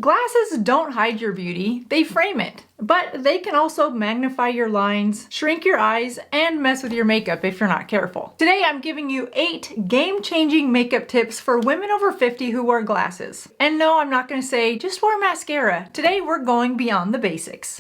Glasses don't hide your beauty, they frame it. But they can also magnify your lines, shrink your eyes, and mess with your makeup if you're not careful. Today I'm giving you 8 game-changing makeup tips for women over 50 who wear glasses. And no, I'm not gonna say just wear mascara. Today we're going beyond the basics.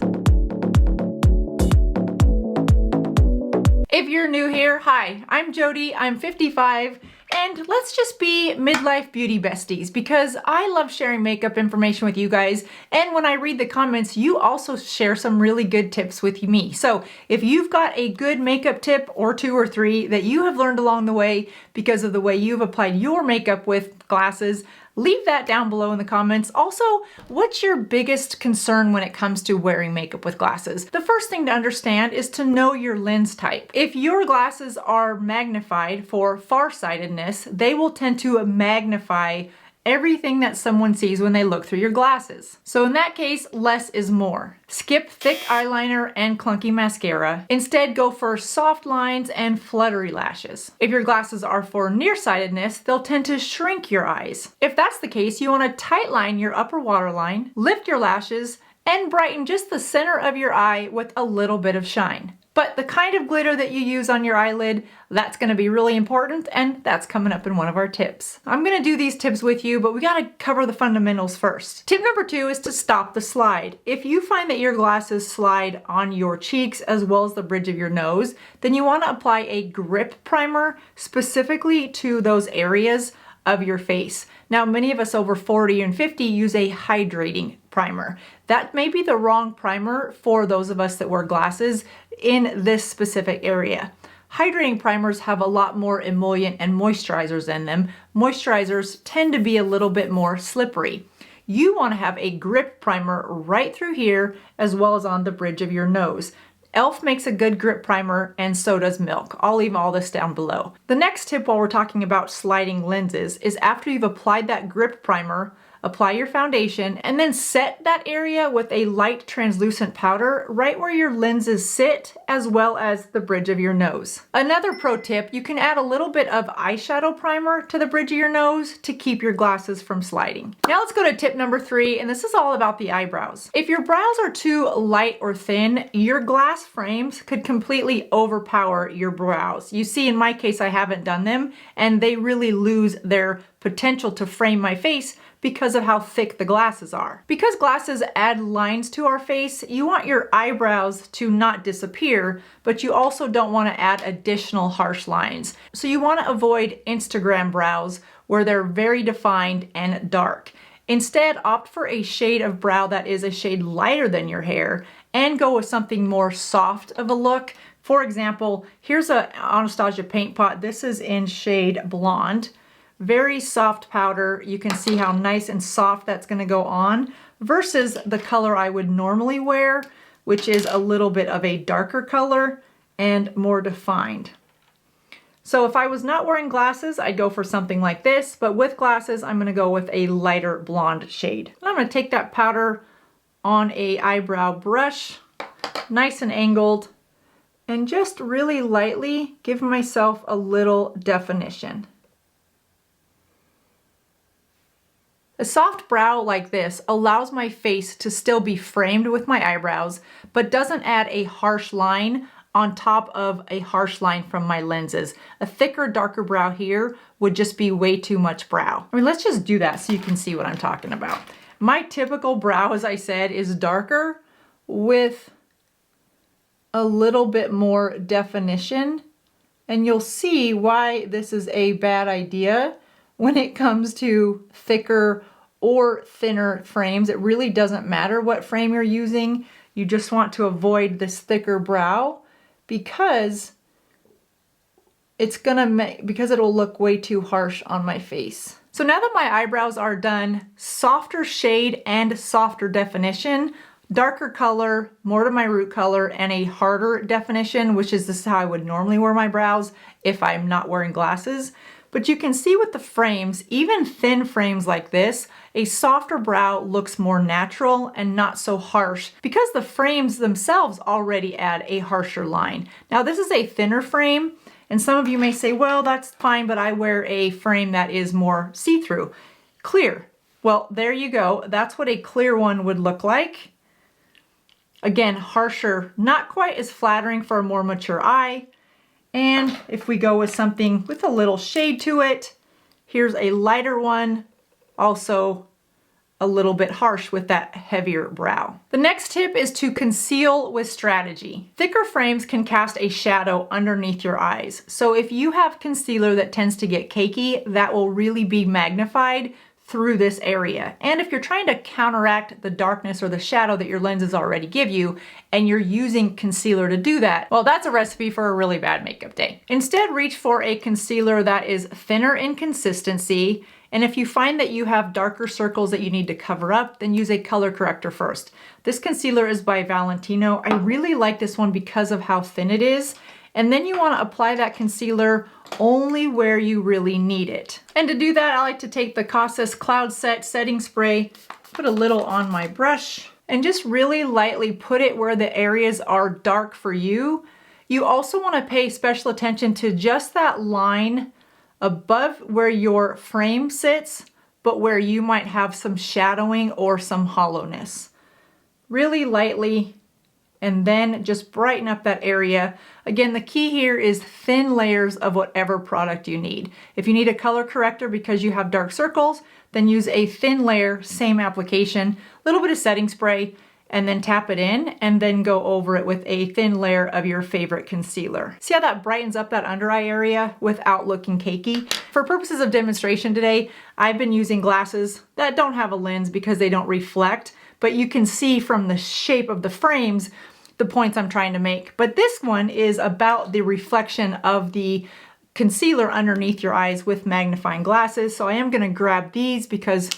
If you're new here, hi, I'm Jody, I'm 55, and let's just be midlife beauty besties because I love sharing makeup information with you guys, and when I read the comments, you also share some really good tips with me. So if you've got a good makeup tip or 2 or 3 that you have learned along the way because of the way you've applied your makeup with glasses, leave that down below in the comments. Also, what's your biggest concern when it comes to wearing makeup with glasses? The first thing to understand is to know your lens type. If your glasses are magnified for farsightedness, they will tend to magnify everything that someone sees when they look through your glasses. So in that case, less is more. Skip thick eyeliner and clunky mascara. Instead, go for soft lines and fluttery lashes. If your glasses are for nearsightedness, they'll tend to shrink your eyes. If that's the case, you want to tightline your upper waterline, lift your lashes, and brighten just the center of your eye with a little bit of shine. But the kind of glitter that you use on your eyelid, that's going to be really important, and that's coming up in one of our tips. I'm going to do these tips with you, but we got to cover the fundamentals first. Tip number 2 is to stop the slide. If you find that your glasses slide on your cheeks as well as the bridge of your nose, then you want to apply a grip primer specifically to those areas of your face. Now, many of us over 40 and 50 use a hydrating primer. That may be the wrong primer for those of us that wear glasses in this specific area. Hydrating primers have a lot more emollient and moisturizers in them. Moisturizers tend to be a little bit more slippery. You want to have a grip primer right through here as well as on the bridge of your nose. e.l.f. makes a good grip primer, and so does Milk. I'll leave all this down below. The next tip while we're talking about sliding lenses is after you've applied that grip primer, apply your foundation, and then set that area with a light translucent powder right where your lenses sit as well as the bridge of your nose. Another pro tip, you can add a little bit of eyeshadow primer to the bridge of your nose to keep your glasses from sliding. Now let's go to tip number 3, and this is all about the eyebrows. If your brows are too light or thin, your glass frames could completely overpower your brows. You see, in my case, I haven't done them, and they really lose their potential to frame my face because of how thick the glasses are. Because glasses add lines to our face, you want your eyebrows to not disappear, but you also don't want to add additional harsh lines. So you want to avoid Instagram brows where they're very defined and dark. Instead, opt for a shade of brow that is a shade lighter than your hair and go with something more soft of a look. For example, here's a Anastasia paint pot. This is in shade Blonde. Very soft powder. You can see how nice and soft that's going to go on versus the color I would normally wear, which is a little bit of a darker color and more defined. So if I was not wearing glasses, I'd go for something like this, but with glasses, I'm going to go with a lighter blonde shade. And I'm going to take that powder on a eyebrow brush, nice and angled, and just really lightly give myself a little definition. A soft brow like this allows my face to still be framed with my eyebrows, but doesn't add a harsh line on top of a harsh line from my lenses. A thicker, darker brow here would just be way too much brow. I mean, let's just do that so you can see what I'm talking about. My typical brow, as I said, is darker with a little bit more definition, and you'll see why this is a bad idea when it comes to thicker or thinner frames. It really doesn't matter what frame you're using. You just want to avoid this thicker brow because it'll look way too harsh on my face. So now that my eyebrows are done, softer shade and softer definition, darker color, more to my root color, and a harder definition, which is this is how I would normally wear my brows if I'm not wearing glasses. But you can see with the frames, even thin frames like this, a softer brow looks more natural and not so harsh because the frames themselves already add a harsher line. Now this is a thinner frame, and some of you may say, well, that's fine, but I wear a frame that is more see-through. Clear. Well, there you go. That's what a clear one would look like. Again, harsher, not quite as flattering for a more mature eye. And if we go with something with a little shade to it, here's a lighter one, also a little bit harsh with that heavier brow. The next tip is to conceal with strategy. Thicker frames can cast a shadow underneath your eyes. So if you have concealer that tends to get cakey, that will really be magnified through this area. And if you're trying to counteract the darkness or the shadow that your lenses already give you, and you're using concealer to do that, well, that's a recipe for a really bad makeup day. Instead, reach for a concealer that is thinner in consistency. And if you find that you have darker circles that you need to cover up, then use a color corrector first. This concealer is by Valentino. I really like this one because of how thin it is. And then you want to apply that concealer only where you really need it. And to do that, I like to take the Kosas Cloud Set setting spray, put a little on my brush, and just really lightly put it where the areas are dark for you. You also want to pay special attention to just that line above where your frame sits, but where you might have some shadowing or some hollowness. Really lightly, and then just brighten up that area. Again, the key here is thin layers of whatever product you need. If you need a color corrector because you have dark circles, then use a thin layer, same application, a little bit of setting spray, and then tap it in, and then go over it with a thin layer of your favorite concealer. See how that brightens up that under eye area without looking cakey? For purposes of demonstration today, I've been using glasses that don't have a lens because they don't reflect, but you can see from the shape of the frames the points I'm trying to make. But this one is about the reflection of the concealer underneath your eyes with magnifying glasses. So I am gonna grab these because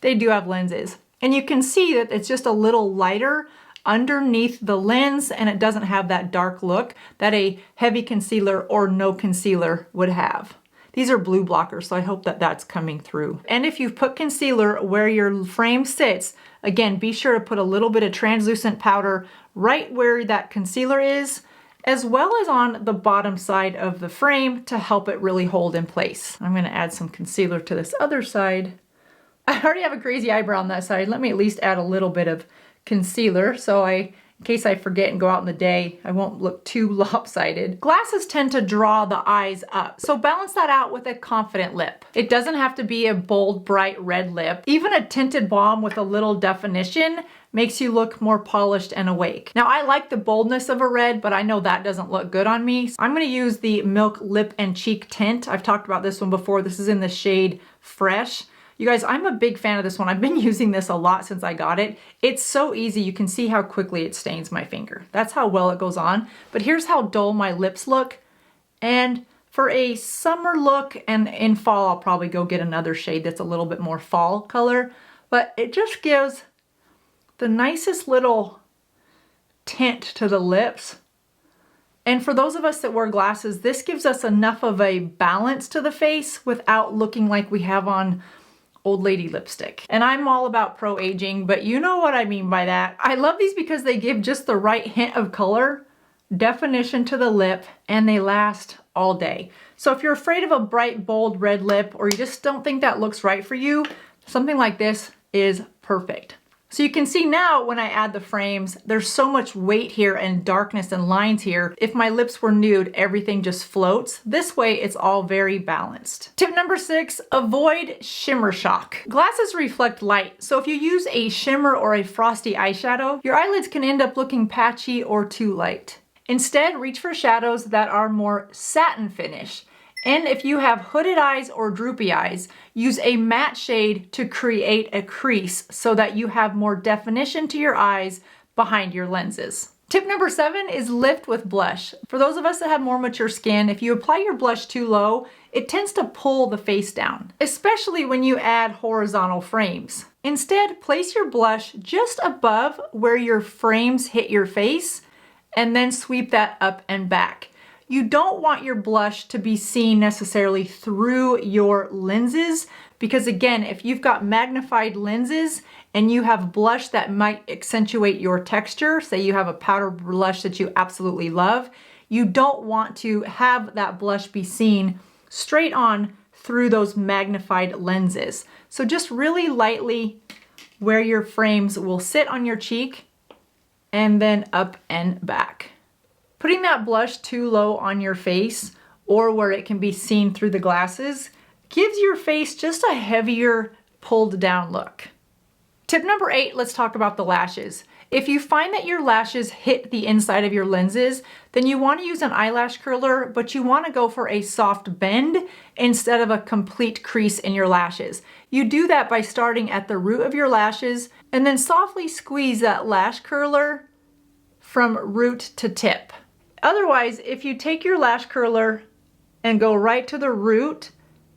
they do have lenses. And you can see that it's just a little lighter underneath the lens, and it doesn't have that dark look that a heavy concealer or no concealer would have. These are blue blockers, so I hope that that's coming through. And if you've put concealer where your frame sits, again, be sure to put a little bit of translucent powder right where that concealer is, as well as on the bottom side of the frame to help it really hold in place. I'm gonna add some concealer to this other side. I already have a crazy eyebrow on that side. Let me at least add a little bit of concealer so in case I forget and go out in the day, I won't look too lopsided. Glasses tend to draw the eyes up, so balance that out with a confident lip. It doesn't have to be a bold, bright red lip. Even a tinted balm with a little definition makes you look more polished and awake. Now, I like the boldness of a red, but I know that doesn't look good on me. So I'm gonna use the Milk Lip and Cheek Tint. I've talked about this one before. This is in the shade Fresh. You guys, I'm a big fan of this one. I've been using this a lot since I got it. It's so easy. You can see how quickly it stains my finger. That's how well it goes on. But here's how dull my lips look. And for a summer look, and in fall, I'll probably go get another shade that's a little bit more fall color. But it just gives the nicest little tint to the lips. And for those of us that wear glasses, this gives us enough of a balance to the face without looking like we have on old lady lipstick. And I'm all about pro-aging, but you know what I mean by that. I love these because they give just the right hint of color, definition to the lip, and they last all day. So if you're afraid of a bright, bold red lip, or you just don't think that looks right for you, something like this is perfect. So you can see now when I add the frames, there's so much weight here and darkness and lines here. If my lips were nude, everything just floats. This way, it's all very balanced. Tip number 6, avoid shimmer shock. Glasses reflect light, so if you use a shimmer or a frosty eyeshadow, your eyelids can end up looking patchy or too light. Instead, reach for shadows that are more satin finish. And if you have hooded eyes or droopy eyes, use a matte shade to create a crease so that you have more definition to your eyes behind your lenses. Tip number 7 is lift with blush. For those of us that have more mature skin, if you apply your blush too low, it tends to pull the face down, especially when you add horizontal frames. Instead, place your blush just above where your frames hit your face, and then sweep that up and back. You don't want your blush to be seen necessarily through your lenses because again, if you've got magnified lenses and you have blush that might accentuate your texture, say you have a powder blush that you absolutely love, you don't want to have that blush be seen straight on through those magnified lenses. So just really lightly where your frames will sit on your cheek and then up and back. Putting that blush too low on your face or where it can be seen through the glasses gives your face just a heavier, pulled down look. Tip number 8, let's talk about the lashes. If you find that your lashes hit the inside of your lenses, then you want to use an eyelash curler, but you want to go for a soft bend instead of a complete crease in your lashes. You do that by starting at the root of your lashes and then softly squeeze that lash curler from root to tip. Otherwise, if you take your lash curler and go right to the root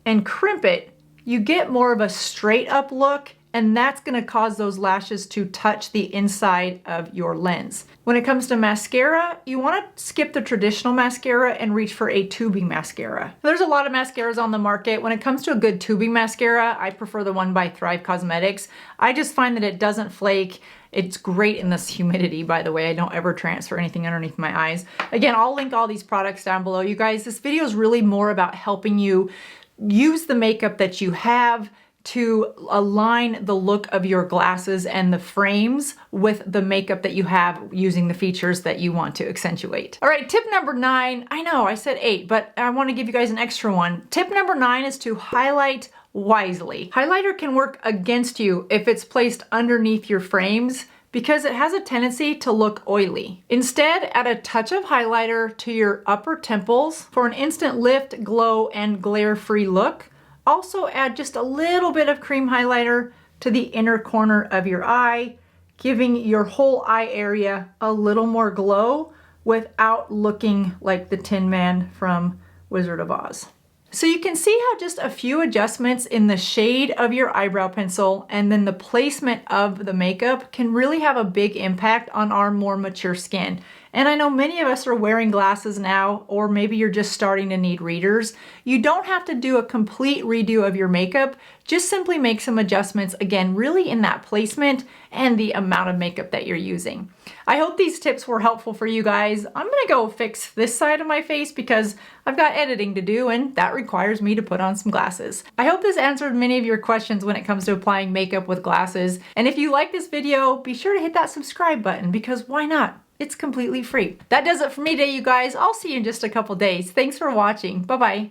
and crimp it, you get more of a straight up look, and that's going to cause those lashes to touch the inside of your lens. When it comes to mascara, you want to skip the traditional mascara and reach for a tubing mascara. There's a lot of mascaras on the market. When it comes to a good tubing mascara, I prefer the one by Thrive Cosmetics. I just find that it doesn't flake. It's great in this humidity, by the way. I don't ever transfer anything underneath my eyes. Again, I'll link all these products down below. You guys, this video is really more about helping you use the makeup that you have to align the look of your glasses and the frames with the makeup that you have using the features that you want to accentuate. All right, tip number 9. I know I said 8, but I want to give you guys an extra one. Tip number 9 is to highlight wisely. Highlighter can work against you if it's placed underneath your frames because it has a tendency to look oily. Instead, add a touch of highlighter to your upper temples for an instant lift, glow, and glare-free look. Also add just a little bit of cream highlighter to the inner corner of your eye, giving your whole eye area a little more glow without looking like the Tin Man from Wizard of Oz. So you can see how just a few adjustments in the shade of your eyebrow pencil and then the placement of the makeup can really have a big impact on our more mature skin. And I know many of us are wearing glasses now, or maybe you're just starting to need readers. You don't have to do a complete redo of your makeup. Just simply make some adjustments, again, really in that placement and the amount of makeup that you're using. I hope these tips were helpful for you guys. I'm gonna go fix this side of my face because I've got editing to do and that requires me to put on some glasses. I hope this answered many of your questions when it comes to applying makeup with glasses. And if you like this video, be sure to hit that subscribe button because why not? It's completely free. That does it for me today, you guys. I'll see you in just a couple days. Thanks for watching. Bye-bye.